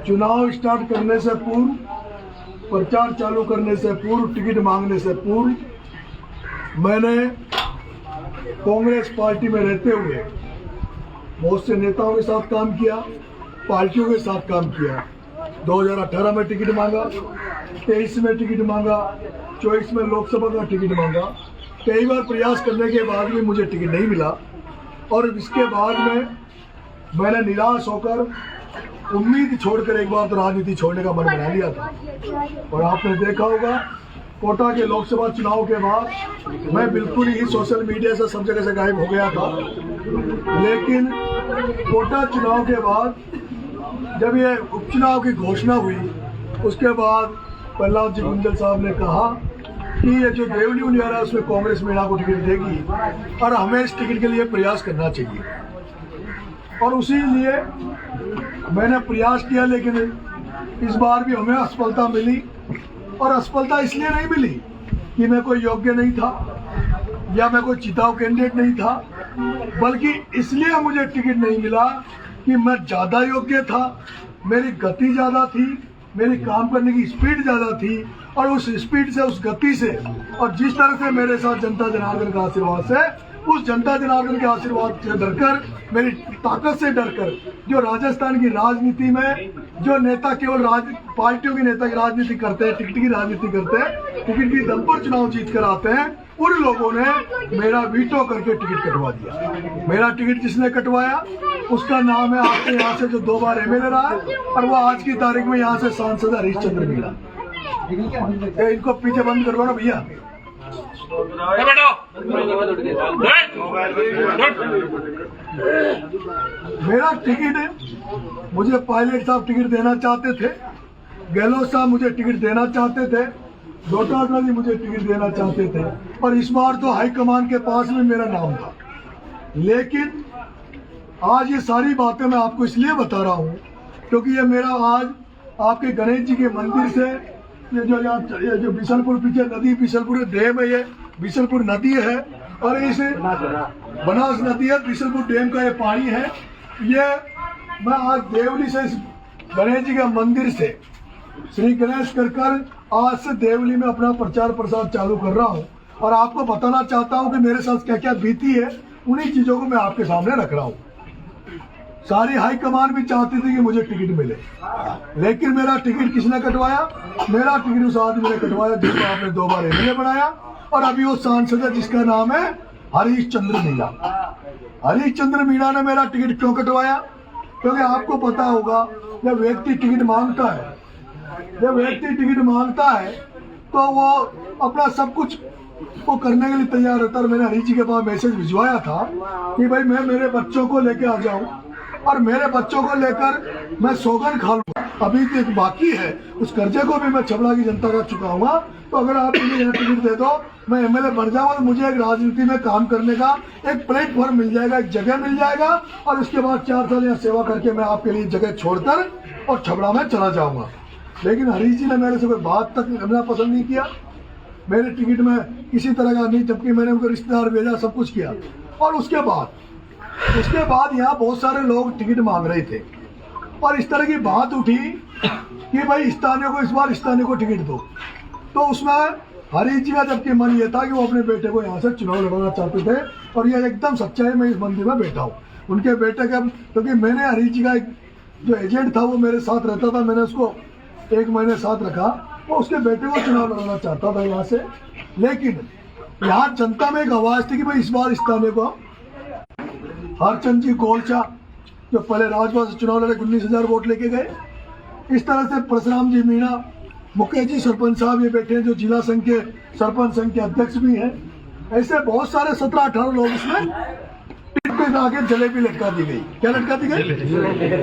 चुनाव स्टार्ट करने से पूर्व, प्रचार चालू करने से पूर्व, टिकट मांगने से पूर्व मैंने कांग्रेस पार्टी में रहते हुए बहुत से नेताओं के साथ काम किया, पार्टियों के साथ काम किया। 2018 में टिकट मांगा, 23 में टिकट मांगा, 24 में लोकसभा का टिकट मांगा। कई बार प्रयास करने के बाद भी मुझे टिकट नहीं मिला और इसके बाद में मैंने निराश होकर उम्मीद छोड़कर एक बार तो राजनीति छोड़ने का मन बना लिया था। और आपने देखा होगा कोटा के लोकसभा चुनाव के बाद मैं बिल्कुल ही सोशल मीडिया से सब जगह से गायब हो गया था। लेकिन कोटा चुनाव के बाद जब ये उपचुनाव की घोषणा हुई, उसके बाद प्रहलाद जी गुंजल साहब ने कहा कि ये जो देवली यूनियन है उसमें कांग्रेस मीणा को टिकट देगी और हमें इस टिकट के लिए प्रयास करना चाहिए। और उसी लिए मैंने प्रयास किया, लेकिन इस बार भी हमें असफलता मिली। और असफलता इसलिए नहीं मिली कि मैं कोई योग्य नहीं था या मैं कोई चिताऊ कैंडिडेट नहीं था, बल्कि इसलिए मुझे टिकट नहीं मिला कि मैं ज़्यादा योग्य था, मेरी गति ज़्यादा थी, मेरी काम करने की स्पीड ज़्यादा थी। और उस स्पीड से, उस गति से और जिस तरह से मेरे साथ जनता जनार्दन का आशीर्वाद से, उस जनता जनार्दन के आशीर्वाद से डरकर, मेरी ताकत से डरकर, जो राजस्थान की राजनीति में जो नेता केवल पार्टियों की नेता की राजनीति करते हैं, टिकट की राजनीति करते हैं, टिकट की दम पर चुनाव जीत कर आते हैं, उन लोगों ने मेरा वीटो करके टिकट कटवा दिया। मेरा टिकट जिसने कटवाया उसका नाम है आपके यहाँ से जो 2 बार एमएलए रहा है और वो आज की तारीख में यहाँ से सांसद हरीश चंद्र मीणा। इनको पीछे बंद करवा ना भैया। मेरा टिकट, मुझे पायलट साहब टिकट देना चाहते थे, गहलोत साहब मुझे टिकट देना चाहते थे, डोटासरा जी मुझे टिकट देना चाहते थे और इस बार तो हाईकमान के पास में मेरा नाम था। लेकिन आज ये सारी बातें मैं आपको इसलिए बता रहा हूँ क्योंकि ये मेरा आज आपके गणेश जी के मंदिर से ये जो यहाँ जो बिशलपुर पीछे नदी, बिशलपुर डैम है, ये बिशलपुर नदी है और इसे बनास नदी है, बिशलपुर डैम का ये पानी है। ये मैं आज देवली से, इस गणेश जी के मंदिर से श्री गणेश कर आज से देवली में अपना प्रचार प्रसार चालू कर रहा हूँ और आपको बताना चाहता हूँ कि मेरे साथ क्या क्या बीती है। उन्हीं चीजों को मैं आपके सामने रख रहा हूँ। सारी हाईकमान भी चाहती थी कि मुझे टिकट मिले, लेकिन मेरा टिकट किसने कटवाया? मेरा टिकट उस आदमी ने कटवाया जिसको आपने 2 बार एमएलए बनाया और अभी वो सांसद है जिसका नाम है हरीश चंद्र मीणा। हरीश चंद्र मीणा ने मेरा टिकट क्यों कटवाया? क्योंकि आपको पता होगा जब व्यक्ति टिकट मांगता है, तो वो अपना सब कुछ वो करने के लिए तैयार होता है। मैंने हरीश जी के पास मैसेज भिजवाया था कि भाई मैं मेरे बच्चों को लेके आ जाऊं और मेरे बच्चों को लेकर मैं सौगंध खा लूंगा। अभी तक बाकी है, उस कर्जे को भी मैं छबड़ा की जनता का चुकाऊंगा। तो अगर आप मुझे यह टिकट दे दो, मैं एमएलए बन जाऊंगा तो मुझे एक राजनीति में काम करने का एक प्लेटफॉर्म मिल जाएगा, एक जगह मिल जाएगा और उसके बाद 4 साल यहाँ सेवा करके मैं आपके लिए जगह छोड़कर और छबड़ा में चला जाऊंगा। लेकिन हरीश जी ने मेरे से कोई बात तक करना पसंद नहीं किया। मेरे टिकट में किसी तरह का नहीं, जबकि मैंने उनको रिश्तेदार भेजा, सब कुछ किया। और उसके बाद यहाँ बहुत सारे लोग टिकट मांग रहे थे और इस तरह की बात उठी कि भाई स्थानीय को, इस बार स्थानीय को टिकट दो। तो उसमें हरीश जी का जबकि मन ये था कि वो अपने बेटे को यहाँ से चुनाव लड़ाना चाहते थे और ये एकदम सच्चाई है। मैं इस मंदिर में बैठा हूँ उनके बेटे का, क्योंकि मैंने हरीश जी का एक जो एजेंट था वो मेरे साथ रहता था, मैंने उसको 1 महीने साथ रखा। वो उसके बेटे को चुनाव लड़ाना चाहता था यहाँ से। लेकिन यहाँ जनता में एक आवाज थी कि भाई इस बार स्थानीय को हरचंद जी गोलचा जो पहले राजभवन से चुनाव लड़े 19,000 वोट लेके गए। इस तरह से परशुराम जी मीणा, मुकेश जी सरपंच साहब ये बैठे हैं जो जिला संघ के सरपंच संघ के अध्यक्ष भी हैं। ऐसे बहुत सारे 17-18 लोग इसमें टिकट पे आके जलेबी लटका दी गई। क्या लटका दी गई?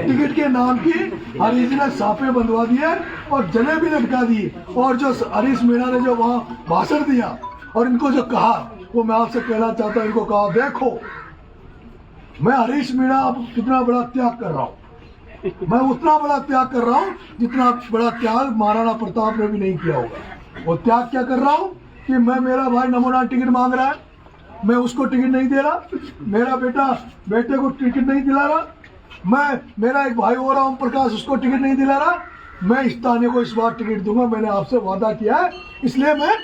टिकट के नाम की हरीश जी ने साफे बंधवा दिए और जलेबी लटका दी। और जो हरीश मीणा ने जो वहाँ भाषण दिया और इनको जो कहा, वो मैं आपसे कहना चाहता हूँ, इनको कहा देखो मैं हरीश मीणा अब कितना बड़ा त्याग कर रहा हूँ, मैं उतना बड़ा त्याग कर रहा हूँ जितना बड़ा त्याग महाराणा प्रताप ने भी नहीं किया होगा। वो त्याग क्या कर रहा हूँ कि मैं, मेरा भाई नमोना टिकट मांग रहा है, मैं उसको टिकट नहीं दे रहा, मेरा बेटे को टिकट नहीं दिला रहा, मेरा एक भाई हो रहा ओम प्रकाश, उसको टिकट नहीं दिला रहा, मैं इस्ताने को इस बार टिकट दूंगा, मैंने आपसे वादा किया है, इसलिए मैं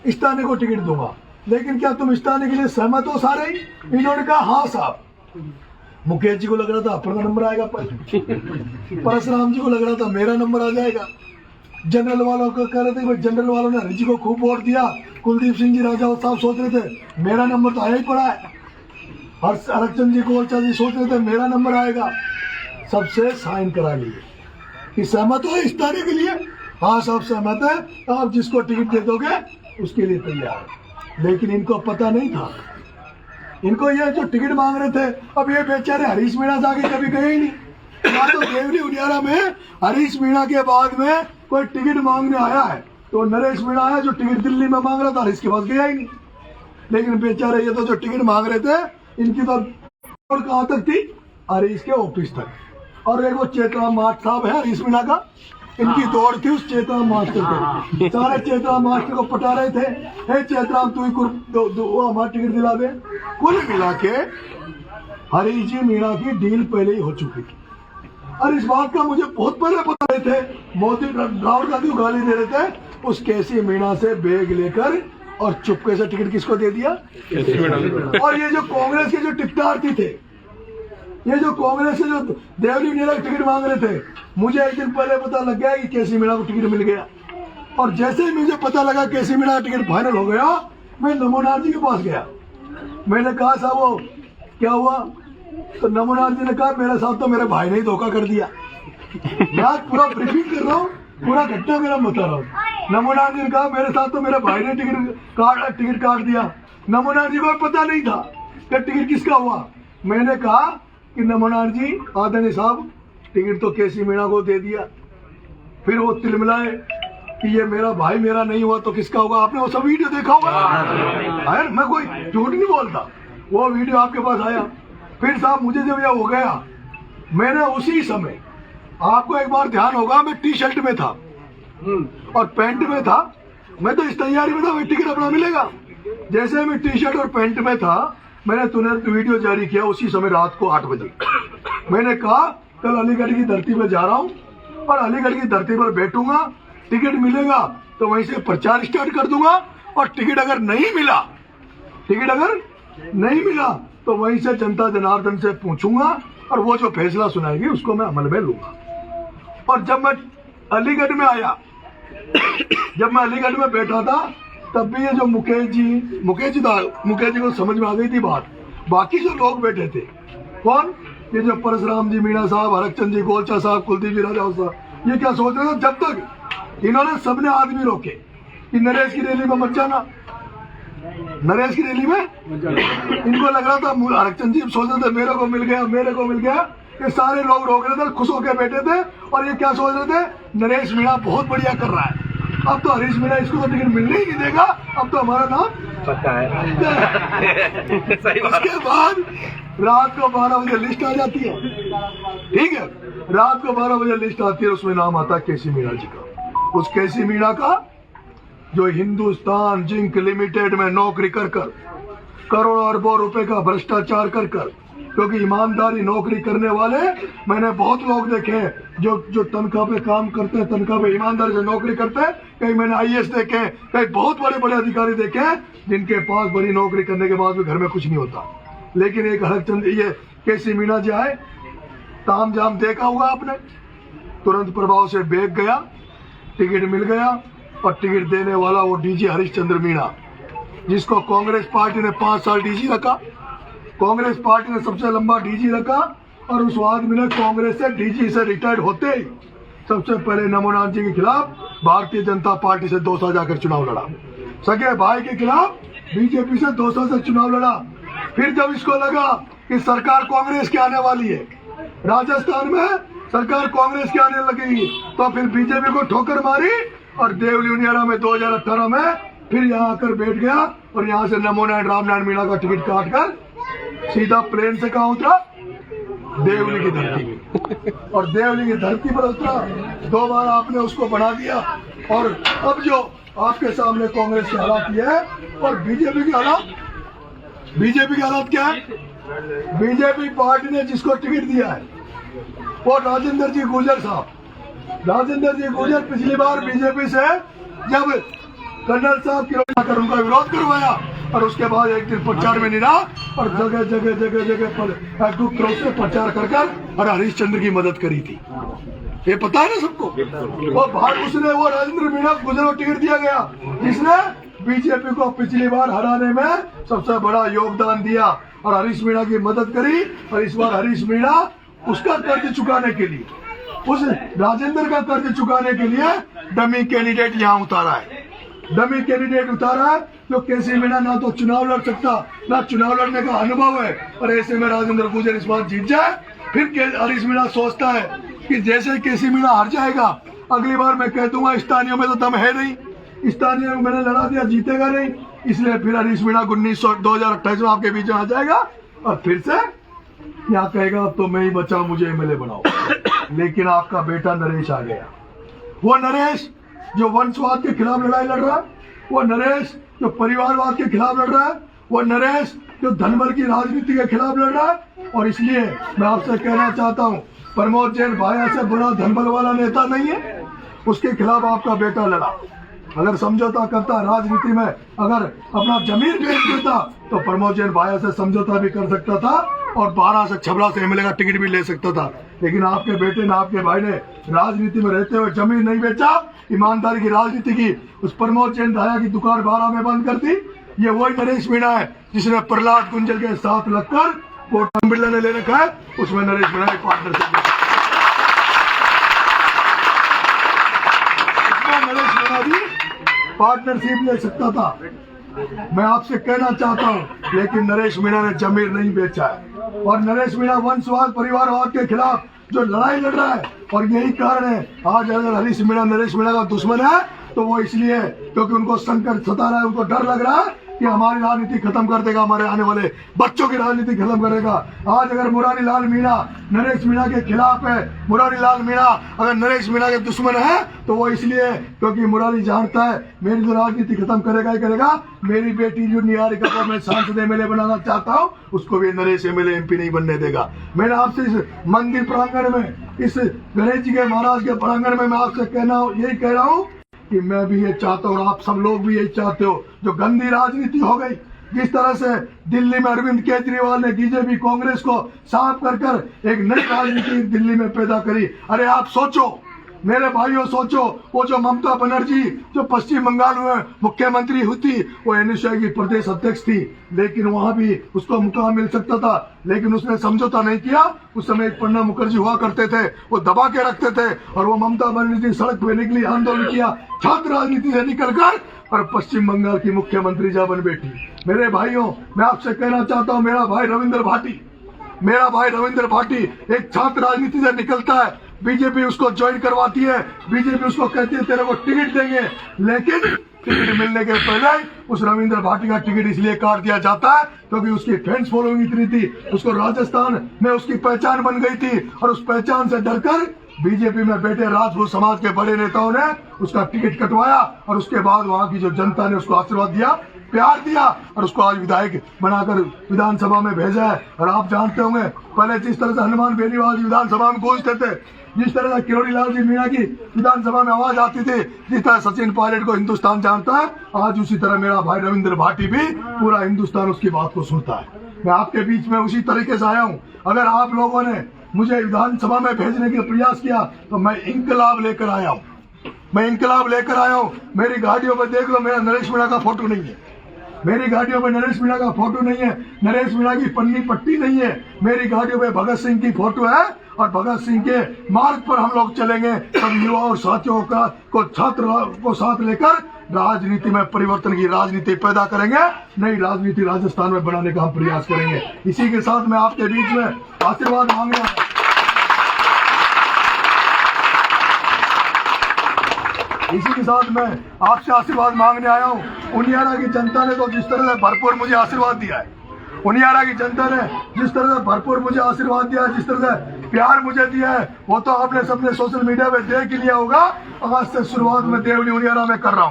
इस्ताने को टिकट दूंगा। लेकिन क्या तुम इस्ताने के लिए सहमत हो सारे ही? इन्होंने कहा हाँ साहब। मुकेश जी को लग रहा था अपना नंबर आएगा, परशुराम जी को लग रहा था मेरा नंबर आ जाएगा, जनरल वालों को कह रहे थे भाई, जनरल वालों ने हरि जी को खूब वोट दिया, कुलदीप सिंह जी राजा साहब सोच रहे थे मेरा नंबर तो आया ही पड़ा है, हरचंद जी गोलचा जी सोच रहे थे मेरा नंबर आएगा। सबसे साइन करा लिए कि सहमत हो इस तारीख के लिए? हाँ सब सहमत है, आप जिसको टिकट दे दोगे उसके लिए तैयार है। लेकिन इनको पता नहीं था, इनको ये जो टिकट मांग रहे थे, अब ये बेचारे हरीश मीणा से आगे कभी गए ही नहीं। या तो देवली उनियारा में हरीश मीणा के बाद में कोई टिकट मांगने आया है तो नरेश मीणा आया जो टिकट दिल्ली में मांग रहा था, हरीश के पास गया ही नहीं। लेकिन बेचारे ये तो जो टिकट मांग रहे थे, इनकी तो कहाँ तक थी? हरीश के ऑफिस तक। और एक वो चेतराम मास्टर साहब है हरीश मीणा का, इनकी दौड़ थी उस चेतराम मास्टर को, सारे चेतराम मास्टर को पटा रहे थे, हे चेतराम तू ही हमारा टिकट दिला दे। कुल मिला के हरीश जी मीणा की डील पहले ही हो चुकी थी। और इस बात का मुझे बहुत पहले पता रहे थे, मोदी राहुल गांधी को गाली दे रहे थे, उस केसी मीणा से बैग लेकर और चुपके से टिकट किसको दे दिया? और ये जो कांग्रेस के जो टिकटार्थी थे, ये जो कांग्रेस से जो देवली मीणा टिकट मांग रहे थे, मुझे एक दिन पहले पता लग गया कि केसी मीणा को टिकट मिल गया। और जैसे ही मुझे पता लगा केसी मीणा का टिकट फाइनल हो गया, मैं नमोनाथ जी के पास गया। मैंने कहा साहब वो क्या हुआ? तो नमोनाथ जी ने कहा मेरे साथ तो मेरे भाई ने ही धोखा कर दिया। मैं आज पूरा ब्रीफिंग कर रहा हूँ, पूरा घटना मेरा बता रहा हूँ। नमोनाथ जी ने कहा मेरे साथ तो मेरे भाई ने टिकट काट दिया। नमोनाथ जी को पता नहीं था कि टिकट किसका हुआ। मैंने कहा कि नमोनाथ जी आदरणीय साहब टिकट तो केसी मीणा को दे दिया। फिर वो तिलमिलाए कि ये मेरा भाई मेरा नहीं हुआ तो किसका होगा? आपने वो सब वीडियो देखा होगा, मैं कोई झूठ नहीं बोलता, वो वीडियो आपके पास आया। फिर साहब मुझे जब यह हो गया, मैंने उसी समय, आपको एक बार ध्यान होगा, मैं टी शर्ट में था और पैंट में था, मैं तो इस तैयारी में था भाई टिकट अपना मिलेगा। जैसे मैं टी शर्ट और पैंट में था, मैंने तुरंत वीडियो जारी किया उसी समय रात को 8 बजे। मैंने कहा कल अलीगढ़ की धरती पर जा रहा हूँ और अलीगढ़ की धरती पर बैठूंगा, टिकट मिलेगा तो वहीं से प्रचार स्टार्ट कर दूंगा, और टिकट अगर नहीं मिला तो वहीं से जनता जनार्दन से पूछूंगा और वो जो फैसला सुनाएगी उसको मैं अमल में लूंगा। और जब मैं अलीगढ़ में आया, जब मैं अलीगढ़ में बैठा था, तब भी ये जो मुकेश जी को समझ में आ गई थी बात। बाकी जो लोग बैठे थे, कौन? ये जो परशुराम जी मीणा साहब, हरचंद जी गोलचा साहब, कुलदीप जी राजा साहब, ये क्या सोच रहे थे? जब तक इन्होंने सबने आदमी रोके कि नरेश की रैली में मत जाना, नरेश की रैली में इनको लग रहा था, हरचंद जी सोच रहे थे मेरे को मिल गया, ये सारे लोग रोक रहे थे, खुश होकर बैठे थे। और ये क्या सोच रहे थे? नरेश मीणा बहुत बढ़िया कर रहा है, अब तो हरीश मीणा इसको तो टिकट मिलने ही नहीं देगा, अब तो हमारा नाम पक्का है। उसके बाद रात को 12 बजे लिस्ट आ जाती है, ठीक है, रात को 12 बजे लिस्ट आती है, उसमें नाम आता है केसी मीणा जी का। उस केसी मीणा का जो हिंदुस्तान जिंक लिमिटेड में नौकरी कर करोड़ों अरबों रुपए का भ्रष्टाचार कर, क्योंकि ईमानदारी नौकरी करने वाले मैंने बहुत लोग देखे हैं जो तनख्वाह पे काम करते हैं, तनख्वाह पे ईमानदारी से नौकरी करते हैं। कहीं मैंने IAS देखे हैं, कहीं बहुत बड़े अधिकारी देखे हैं जिनके पास बड़ी नौकरी करने के बाद भी घर में कुछ नहीं होता। लेकिन एक हरचंद ये केसी मीणा जी आए, ताम जाम देखा होगा आपने, तुरंत प्रभाव से बैग गया, टिकट मिल गया, और टिकट देने वाला वो DG हरीशचंद्र मीणा, जिसको कांग्रेस पार्टी ने 5 साल DG रखा, कांग्रेस पार्टी ने सबसे लंबा DG रखा। और उस आदमी ने कांग्रेस से DG से रिटायर्ड होते ही सबसे पहले नमोनाथ जी के खिलाफ भारतीय जनता पार्टी से 2 साल जाकर चुनाव लड़ा, सगे भाई के खिलाफ BJP से 2 साल से चुनाव लड़ा। फिर जब इसको लगा कि सरकार कांग्रेस की आने वाली है, राजस्थान में सरकार कांग्रेस की आने लगी, तो फिर BJP को ठोकर मारी और देवली उनियारा में 2018 में फिर यहाँ आकर बैठ गया। और यहाँ से नमोनाथ रामनारायण मीणा का टिकट काट कर सीधा प्लेन से कहाँ उतरा? देवली की धरती में। और देवली की धरती पर उतरा, 2 बार आपने उसको बना दिया। और अब जो आपके सामने कांग्रेस की हालात ये है, और बीजेपी की हालात क्या है? बीजेपी पार्टी ने जिसको टिकट दिया है, वो राजेंद्र जी गुर्जर साहब, राजेंद्र जी गुर्जर पिछली बार बीजेपी से जब कर्नल साहब की कर उनका विरोध करवाया और उसके बाद एक दिन प्रचार में नहीं रहा और जगह जगह जगह जगह पर गुप्त रूप से प्रचार कर और हरीशचंद्र की मदद करी थी। ये पता है ना सबको। वो उसने वो राजेंद्र मीणा गुजर को टिकट दिया गया जिसने बीजेपी को पिछली बार हराने में सबसे बड़ा योगदान दिया और हरीश मीणा की मदद करी। और इस बार हरीश मीणा उसका कर्ज चुकाने के लिए, उस राजेंद्र का कर्ज चुकाने के लिए डमी कैंडिडेट यहाँ उतारा है। डमी कैंडिडेट उतारा है जो केसी मीणा ना तो चुनाव लड़ सकता, ना चुनाव लड़ने का अनुभव है। और ऐसे में राजेंद्र गुर्जर इस बार जीत जाए, फिर हरीश मीणा सोचता है कि जैसे केसी मीणा हार जाएगा अगली बार मैं कह दूंगा स्थानीय में तो दम है नहीं, स्थानीय में मैंने लड़ा दिया, जीतेगा नहीं, इसलिए फिर हरीश मीणा 2028 में आपके बीच में आ जाएगा और फिर से यहाँ कहेगा अब तो मैं ही बचा, मुझे एमएलए बनाओ। लेकिन आपका बेटा नरेश आ गया। वो नरेश जो वंशवाद के खिलाफ लड़ाई लड़ रहा है, वो नरेश जो परिवारवाद के खिलाफ लड़ रहा है, वो नरेश जो धनबल की राजनीति के खिलाफ लड़ रहा है। और इसलिए मैं आपसे कहना चाहता हूँ, प्रमोद जैन भाया से बुरा धनबल वाला नेता नहीं है, उसके खिलाफ आपका बेटा लड़ा। अगर समझौता करता राजनीति में, अगर अपना जमीन बेच देता तो प्रमोद जैन भाया से समझौता भी कर सकता था और 12 से छबड़ा से एमएलए का टिकट भी ले सकता था। लेकिन आपके बेटे ने, आपके भाई ने राजनीति में रहते हुए जमीन नहीं बेचा, ईमानदारी की राजनीति की, उस प्रमोद जैन भाया की दुकान 12 में बंद कर दी। ये वही नरेश मीणा है जिसने प्रहलाद गुंजल के साथ लगकर वो बिरला ने ले रखा है, उसमें नरेश मीणा की पार्टनरशिप। नरेश मीणा भी पार्टनरशिप ले सकता था। मैं आपसे कहना चाहता हूं, लेकिन नरेश मीणा ने जमीर नहीं बेचा है। और नरेश मीणा वंशवाद परिवारवाद के खिलाफ जो लड़ाई लड़ रहा है, और यही कारण है आज अगर हरीश मीणा नरेश मीणा का दुश्मन है तो वो इसलिए क्योंकि उनको संकट सता रहा है, उनको डर लग रहा है कि हमारी राजनीति खत्म कर देगा, हमारे आने वाले बच्चों की राजनीति खत्म करेगा। आज अगर मुरारी लाल मीणा नरेश मीणा के खिलाफ है, मुरारी लाल मीणा अगर नरेश मीणा के दुश्मन है तो वो इसलिए क्योंकि मुरारी जानता है मेरी जो राजनीति खत्म करेगा ही करेगा। मेरी बेटी जो निहारिका को मैं सांसद एमएलए बनाना चाहता हूँ, उसको भी नरेश एमएलए एमपी नहीं बनने देगा। मैंने आपसे इस मंदिर प्रांगण में, इस गणेश जी के महाराज के प्रांगण में मैं आपसे यही कह रहा हूँ कि मैं भी ये चाहता हूँ, आप सब लोग भी यही चाहते हो। जो गंदी राजनीति हो गई, जिस तरह से दिल्ली में अरविंद केजरीवाल ने बीजेपी कांग्रेस को साफ कर एक नई राजनीति दिल्ली में पैदा करी। अरे आप सोचो मेरे भाइयों, सोचो वो जो ममता बनर्जी जो पश्चिम बंगाल में मुख्यमंत्री हुई थी, वो एनएसयूआई की प्रदेश अध्यक्ष थी, लेकिन वहां भी उसको मुकाम मिल सकता था, लेकिन उसने समझौता नहीं किया। उस समय एक प्रणब मुखर्जी हुआ करते थे, वो दबा के रखते थे और वो ममता बनर्जी सड़क पे निकली, आंदोलन किया, छात्र राजनीति से निकलकर और पश्चिम बंगाल की मुख्यमंत्री जा बन बैठी। मेरे भाइयों, मैं आपसे कहना चाहता हूँ, मेरा भाई रविंद्र भाटी एक छात्र राजनीति से निकलता है, बीजेपी उसको ज्वाइन करवाती है, बीजेपी उसको कहती है तेरे को टिकट देंगे, लेकिन टिकट मिलने के पहले उस रविंद्र भाटी का टिकट इसलिए काट दिया जाता है क्योंकि उसकी फैंस फॉलोइंग इतनी थी, उसको राजस्थान में उसकी पहचान बन गई थी और उस पहचान से डरकर बीजेपी में बैठे राजपूत समाज के बड़े नेताओं ने उसका टिकट कटवाया और उसके बाद वहां की जो जनता ने उसको आशीर्वाद दिया, प्यार दिया और उसको आज विधायक बनाकर विधानसभा में भेजा है। और आप जानते होंगे पहले जिस तरह से हनुमान बेनीवाल जी विधानसभा में गूंजते थे, जिस तरह से किरोड़ी लाल जी मीणा की विधानसभा में आवाज आती थी, जिस तरह सचिन पायलट को हिंदुस्तान जानता है, आज उसी तरह मेरा भाई रविंद्र भाटी भी पूरा हिंदुस्तान उसकी बात को सुनता है। मैं आपके बीच में उसी तरीके से आया हूँ। अगर आप लोगों ने मुझे विधानसभा में भेजने का प्रयास किया तो मैं इंकलाब लेकर आया हूँ, मेरी गाड़ियों में देख लो, मेरा नरेश मीणा का फोटो नहीं है, मेरी गाड़ियों में नरेश मीणा का फोटो नहीं है, नरेश मीणा की पन्नी पट्टी नहीं है, मेरी गाड़ियों में भगत सिंह की फोटो है और भगत सिंह के मार्ग पर हम लोग चलेंगे। सब युवा और साथियों को छात्र को साथ लेकर राजनीति में परिवर्तन की राजनीति पैदा करेंगे, नई राजनीति राजस्थान में बनाने का हम प्रयास करेंगे। इसी के साथ मैं आपके बीच में आशीर्वाद मांग रहा हूं। इसी के साथ मैं आपसे आशीर्वाद मांगने आया हूँ। उनियारा की जनता ने तो जिस तरह से भरपूर मुझे आशीर्वाद दिया है, उनियारा की जनता ने जिस तरह से भरपूर मुझे आशीर्वाद दिया है, जिस तरह से प्यार मुझे दिया है, वो तो आपने सबने सोशल मीडिया पे देख ही लिया होगा। आज से शुरुआत मैं देवली उनियारा में कर रहा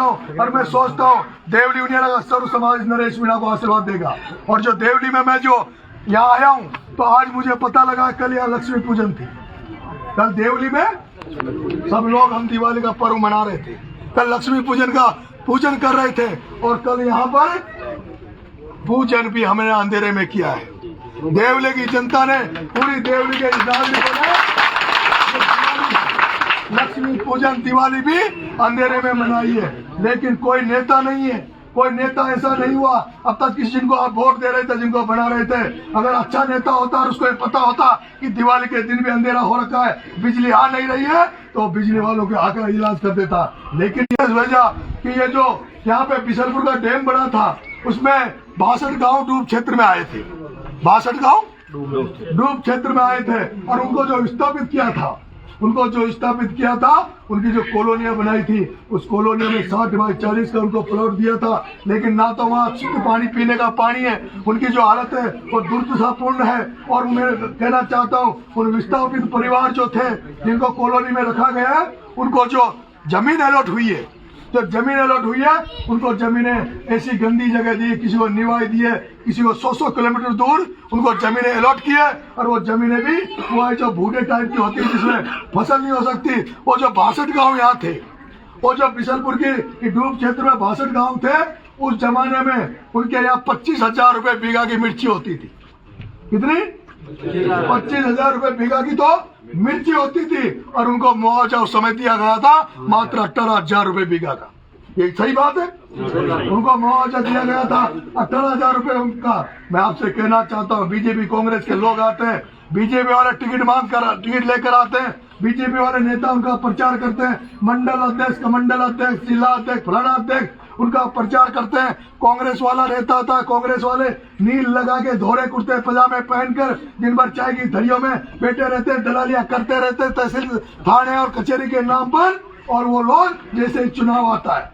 हूँ, और मैं सोचता हूँ देवली उनियारा का सर्व समाज नरेश मीणा को आशीर्वाद देगा। और जो देवली में मैं जो यहाँ आया हूँ तो आज मुझे पता लगा कल यहाँ लक्ष्मी पूजन थी। कल देवली में सब लोग हम दिवाली का पर्व मना रहे थे, कल लक्ष्मी पूजन का पूजन कर रहे थे और कल यहाँ पर पूजन भी हमने अंधेरे में किया है। देवली की जनता ने, पूरी देवली के नागरिकों ने लक्ष्मी पूजन दिवाली भी अंधेरे में मनाई है। लेकिन कोई नेता नहीं है, कोई नेता ऐसा नहीं हुआ अब तक किसी जिनको आप वोट दे रहे थे, जिनको बना रहे थे, अगर अच्छा नेता होता और उसको पता होता कि दिवाली के दिन भी अंधेरा हो रखा है, बिजली आ नहीं रही है, तो बिजली वालों के आकर इलाज कर देता। लेकिन इस वजह कि ये जो यहाँ पे बिशनपुर का डैम बना था उसमें 62 गाँव डूब क्षेत्र में आए थे, 62 गाँव डूब क्षेत्र में आए थे और उनको जो स्थापित किया था, उनकी जो कॉलोनियां बनाई थी, उस कॉलोनी में 60 बाई 40 का उनको प्लॉट दिया था। लेकिन ना तो वहाँ शुद्ध पानी पीने का पानी है, उनकी जो हालत है वो दुर्दशापूर्ण है। और मैं कहना चाहता हूँ उन विस्थापित परिवार जो थे जिनको कॉलोनी में रखा गया है, उनको जो जमीन अलॉट हुई है, उनको जमीनें ऐसी गंदी जगह दी, किसी को निवाई दी है, किसी को 100 किलोमीटर दूर उनको जमीनें अलॉट की है। और वो जमीनें भी वो है जो भूडे टाइप की होती है जिसमें फसल नहीं हो सकती। वो जो 62 गाँव यहाँ थे, वो जो बिशनपुर की डूब क्षेत्र में 62 गाँव थे, उस जमाने में उनके यहाँ 25,000 रुपए बीघा की मिर्ची होती थी। कितनी? 25,000 रुपए बीघा की तो मिर्ची होती थी और उनको मुआवजा उस समय दिया गया था मात्र 18,000 रुपए बीघा का। ये सही बात है, उनको मुआवजा दिया गया था 18,000 रुपए उनका। मैं आपसे कहना चाहता हूँ, बीजेपी कांग्रेस के लोग आते हैं, बीजेपी वाले टिकट लेकर आते हैं, बीजेपी वाले नेता उनका प्रचार करते हैं, मंडल अध्यक्ष, कमंडल अध्यक्ष, जिला अध्यक्ष, फलाना अध्यक्ष उनका प्रचार करते हैं। कांग्रेस वाला रहता था, कांग्रेस वाले नील लगा के धोरे कुर्ते पजामे पहनकर दिन भर चाय की धड़ियों में बैठे रहते, दलालियां करते रहते तहसील थाने और कचहरी के नाम पर। और वो लोग जैसे ही चुनाव आता है,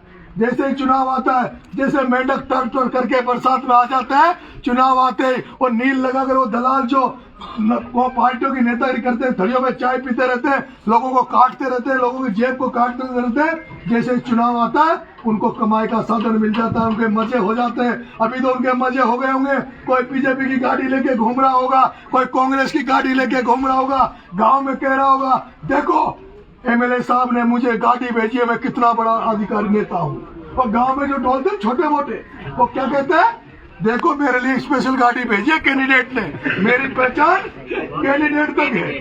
जैसे मेंढक टर करके बरसात में आ जाते हैं, चुनाव आते ही वो नील लगाकर वो दलाल जो वो पार्टियों की नेतागिरी करते हैं, थड़ियों में चाय पीते रहते हैं, लोगों को काटते रहते हैं, लोगों की जेब को काटते रहते हैं। जैसे ही चुनाव आता है उनको कमाई का साधन मिल जाता है, उनके मजे हो जाते हैं। अभी तो उनके मजे हो गए होंगे, कोई बीजेपी की गाड़ी लेके घूम रहा होगा, कोई कांग्रेस की गाड़ी लेके घूम रहा होगा, गाँव में कह रहा होगा देखो एमएलए साहब ने मुझे गाड़ी भेजी है, मैं कितना बड़ा अधिकारी नेता हूँ। और गांव में जो डोलते छोटे मोटे वो क्या कहते हैं, देखो मेरे लिए स्पेशल गाड़ी भेजी है कैंडिडेट ने, मेरी पहचान कैंडिडेट तक है।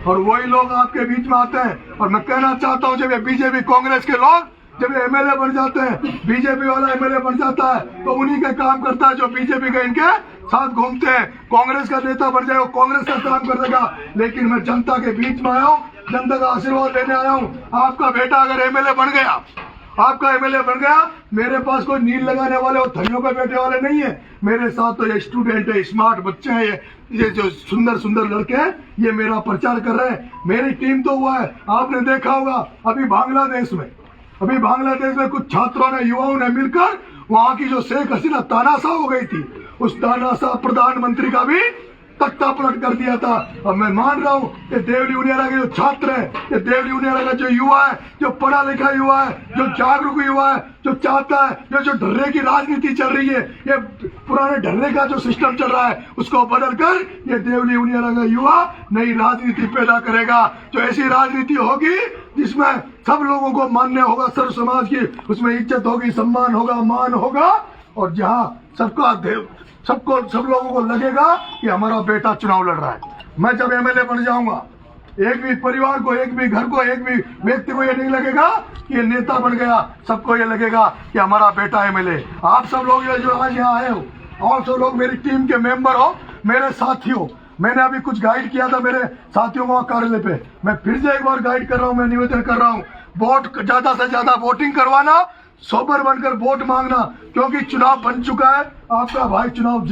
और वही लोग आपके बीच में आते हैं। और मैं कहना चाहता हूँ जब ये बीजेपी कांग्रेस के लोग जब एमएलए बन जाते हैं, बीजेपी वाला एमएलए बन जाता है, तो उन्हीं का काम करता है जो बीजेपी का इनके साथ घूमते हैं। कांग्रेस का नेता बन जाए वो कांग्रेस का काम कर देगा। लेकिन मैं जनता के बीच में आया हूँ, जनता का आशीर्वाद लेने आया हूँ। आपका बेटा अगर एमएलए बन गया, मेरे पास कोई नील लगाने वाले और थलियों पे बैठे वाले नहीं है। मेरे साथ तो ये स्टूडेंट है, स्मार्ट बच्चे हैं, ये जो सुंदर सुंदर लड़के हैं, ये मेरा प्रचार कर रहे हैं। मेरी टीम तो हुआ है, आपने देखा होगा अभी बांग्लादेश में कुछ छात्रों ने, युवाओं ने मिलकर वहाँ की जो शेख हसीना तानाशाह हो गई थी, उस तानाशाह प्रधानमंत्री का भी तख्ता पलट कर दिया था। और मैं मान रहा हूँ कि देवली उनियारा के जो छात्र है, ये देवली उनियारा का जो युवा है, जो पढ़ा लिखा युवा है, जो जागरूक युवा है, जो चाहता है, ये जो ढर्रे की राजनीति चल रही है, ये पुराने ढर्रे का जो सिस्टम चल रहा है उसको बदलकर ये देवली उनियारा का युवा नई राजनीति पैदा करेगा। जो ऐसी राजनीति होगी जिसमें सब लोगों को मान्य होगा, सर्व समाज की उसमें इज्जत होगी, सम्मान होगा, मान होगा। और जहाँ सब लोगों को लगेगा कि हमारा बेटा चुनाव लड़ रहा है। मैं जब एमएलए बन जाऊंगा, एक भी परिवार को, एक भी घर को, एक भी व्यक्ति को ये नहीं लगेगा कि ये नेता बन गया, सबको ये लगेगा कि हमारा बेटा एमएलए। आप सब लोग ये जो आज यहाँ आए हो, और सब लोग मेरी टीम के मेंबर हो, मेरे साथी हो। मैंने अभी कुछ गाइड किया था मेरे साथियों को कार्यालय पे, मैं फिर से एक बार गाइड कर रहा हूँ, मैं निवेदन कर रहा हूँ, वोट ज्यादा से ज्यादा वोटिंग करवाना, सोबर बनकर वोट मांगना, क्योंकि चुनाव बन चुका है। आपका भाई चुनाव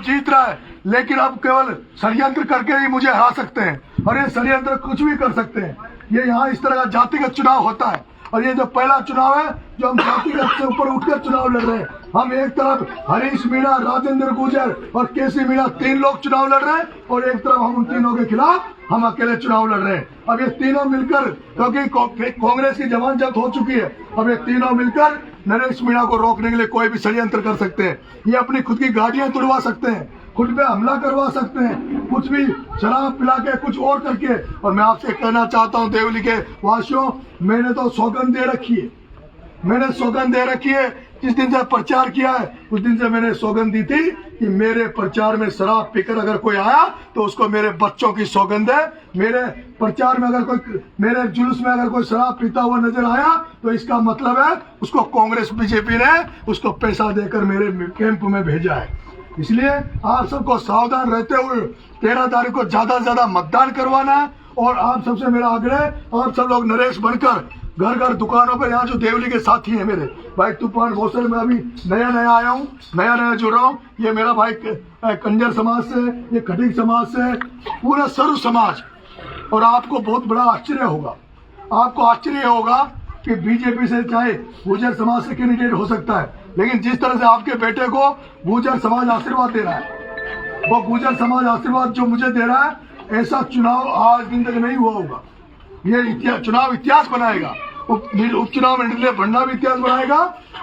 जीत रहा है, लेकिन अब केवल षड्यंत्र करके ही मुझे हरा सकते हैं। और ये षड्यंत्र कुछ भी कर सकते हैं। ये यहाँ इस तरह का जातिगत चुनाव होता है। और ये जो पहला चुनाव है जो हम जातिगत से ऊपर उठकर चुनाव लड़ रहे हैं, हम एक तरफ हरीश मीणा, राजेंद्र गुर्जर और केसी मीणा 3 लोग चुनाव लड़ रहे हैं और एक तरफ हम उन तीनों के खिलाफ हम अकेले चुनाव लड़ रहे हैं। अब ये तीनों मिलकर, क्योंकि कांग्रेस की जमानत जब्त हो चुकी है, अब ये तीनों मिलकर नरेश मीणा को रोकने के लिए कोई भी षड्यंत्र कर सकते हैं। ये अपनी खुद की गाड़ियां तुड़वा सकते हैं, खुद पे हमला करवा सकते हैं, कुछ भी शराब पिला के कुछ और करके। और मैं आपसे कहना चाहता हूं देवली के वासियों, मैंने तो सौगंध दे रखी है, मैंने सौगंध दे रखी है। जिस दिन से प्रचार किया है उस दिन से मैंने सौगंध दी थी कि मेरे प्रचार में शराब पीकर अगर कोई आया तो उसको मेरे बच्चों की सौगंध है। मेरे प्रचार में अगर कोई, मेरे जुलूस में अगर कोई शराब पीता हुआ नजर आया तो इसका मतलब है उसको कांग्रेस बीजेपी ने उसको पैसा देकर मेरे कैंप में भेजा है। इसलिए आप सबको सावधान रहते हुए 13 तारीख को ज्यादा से ज्यादा मतदान करवाना है। और आप सबसे मेरा आग्रह, आप सब लोग नरेश बनकर घर घर दुकानों पर, यहाँ जो देवली के साथी हैं मेरे भाई तूफान भोसले, मैं अभी नया आया हूँ, नया जुड़ रहा हूँ। ये मेरा भाई कंजर समाज से, ये खटीक समाज से, पूरा सर्व समाज। और आपको बहुत बड़ा आश्चर्य होगा, आपको आश्चर्य होगा कि बीजेपी से चाहे गुर्जर समाज से कैंडिडेट हो सकता है, लेकिन जिस तरह से आपके बेटे को गुर्जर समाज आशीर्वाद दे रहा है, वो गुर्जर समाज आशीर्वाद जो मुझे दे रहा है, ऐसा चुनाव आज दिन तक नहीं हुआ होगा। ये चुनाव इतिहास बनाएगा, उपचुनाव में निर्णय बढ़ना भी इतिहास बनाएगा।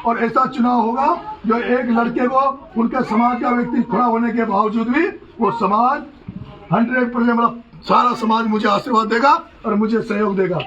और ऐसा चुनाव होगा जो एक लड़के को उनके समाज का व्यक्ति खड़ा होने के बावजूद भी वो समाज 100% मतलब सारा समाज मुझे आशीर्वाद देगा और मुझे सहयोग देगा।